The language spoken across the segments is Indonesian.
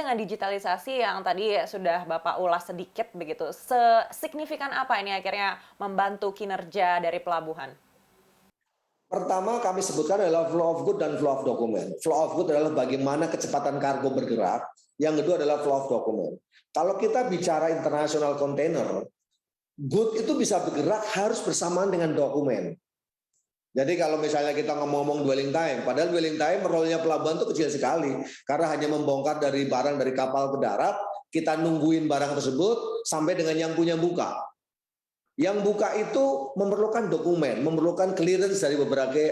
dengan digitalisasi yang tadi sudah Bapak ulas sedikit begitu, sesignifikan apa ini akhirnya membantu kinerja dari pelabuhan? Pertama kami sebutkan adalah flow of good dan flow of dokumen. Flow of good adalah bagaimana kecepatan kargo bergerak. Yang kedua adalah flow of dokumen. Kalau kita bicara internasional kontainer, good itu bisa bergerak harus bersamaan dengan dokumen. Jadi kalau misalnya kita ngomong dwelling time, padahal dwelling time role-nya pelabuhan itu kecil sekali. Karena hanya membongkar dari barang dari kapal ke darat, kita nungguin barang tersebut sampai dengan yang punya buka. Yang buka itu memerlukan dokumen, memerlukan clearance dari beberapa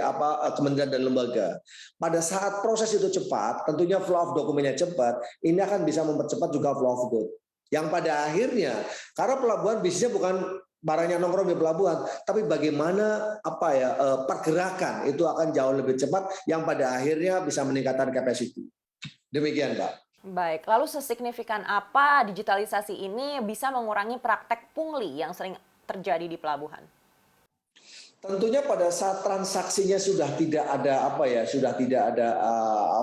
kementerian dan lembaga. Pada saat proses itu cepat, tentunya flow of dokumennya cepat, ini akan bisa mempercepat juga flow of good. Yang pada akhirnya, karena pelabuhan bisnisnya bukan barangnya nongkrong di pelabuhan, tapi bagaimana pergerakan itu akan jauh lebih cepat, yang pada akhirnya bisa meningkatkan capacity. Demikian, Pak. Baik, lalu sesignifikan apa digitalisasi ini bisa mengurangi praktek pungli yang sering terjadi di pelabuhan? Tentunya pada saat transaksinya sudah tidak ada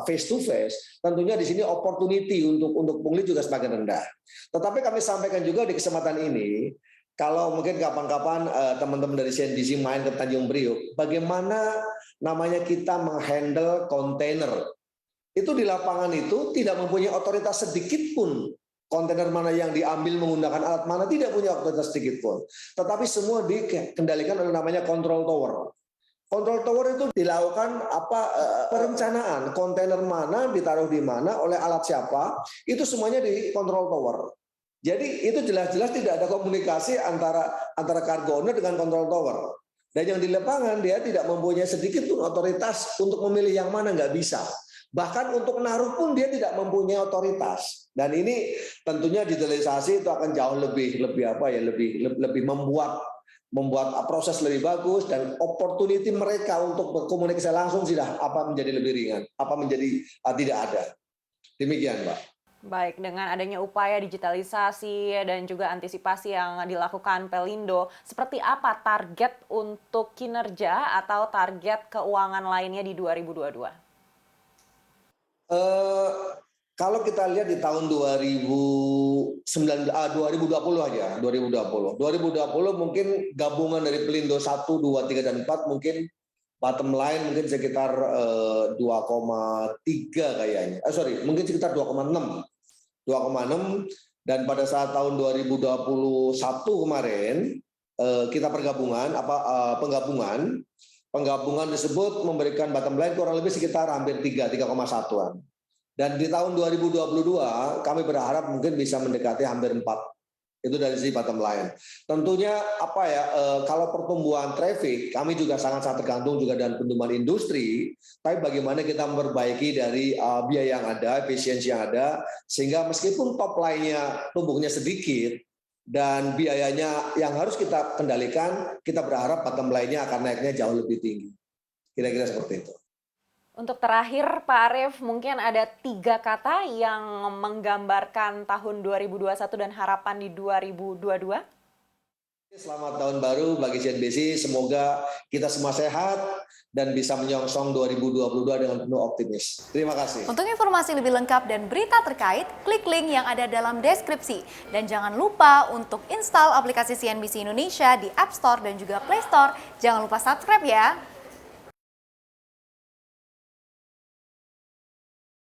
face to face, tentunya di sini opportunity untuk pungli juga semakin rendah. Tetapi kami sampaikan juga di kesempatan ini, kalau mungkin kapan-kapan teman-teman dari CNBC main ke Tanjung Priok, bagaimana namanya kita menghandle kontainer. Itu di lapangan itu tidak mempunyai otoritas sedikit pun. Kontainer mana yang diambil menggunakan alat mana tidak punya otoritas sedikit pun. Tetapi semua dikendalikan oleh namanya control tower. Control tower itu dilakukan perencanaan kontainer mana ditaruh di mana oleh alat siapa, itu semuanya di control tower. Jadi itu jelas-jelas tidak ada komunikasi antara cargo owner dengan control tower. Dan yang di lapangan dia tidak mempunyai sedikit pun otoritas untuk memilih yang mana, nggak bisa. Bahkan untuk naruh pun dia tidak mempunyai otoritas. Dan ini tentunya digitalisasi itu akan jauh lebih membuat proses lebih bagus, dan opportunity mereka untuk berkomunikasi langsung sudah menjadi lebih ringan, tidak ada. Demikian, Mbak. Baik, dengan adanya upaya digitalisasi dan juga antisipasi yang dilakukan Pelindo, seperti apa target untuk kinerja atau target keuangan lainnya di 2022? Kalau kita lihat di tahun 2020 aja, 2020 mungkin gabungan dari Pelindo 1, 2, 3, dan 4 mungkin bottom line mungkin sekitar 2,3 kayaknya. Mungkin sekitar 2,6. Dan pada saat tahun 2021 kemarin kita penggabungan tersebut memberikan bottom line kurang lebih sekitar hampir 3,1-an. Dan di tahun 2022 kami berharap mungkin bisa mendekati hampir 4. Itu dari sisi bottom line. Tentunya kalau pertumbuhan traffic kami juga sangat tergantung juga dengan pertumbuhan industri, tapi bagaimana kita memperbaiki dari biaya yang ada, efisiensi yang ada, sehingga meskipun top line-nya tumbuhnya sedikit dan biayanya yang harus kita kendalikan, kita berharap bottom line-nya akan naiknya jauh lebih tinggi. Kira-kira seperti itu. Untuk terakhir, Pak Arief, mungkin ada 3 kata yang menggambarkan tahun 2021 dan harapan di 2022? Selamat tahun baru bagi CNBC, semoga kita semua sehat dan bisa menyongsong 2022 dengan penuh optimis. Terima kasih. Untuk informasi lebih lengkap dan berita terkait, klik link yang ada dalam deskripsi. Dan jangan lupa untuk install aplikasi CNBC Indonesia di App Store dan juga Play Store. Jangan lupa subscribe ya.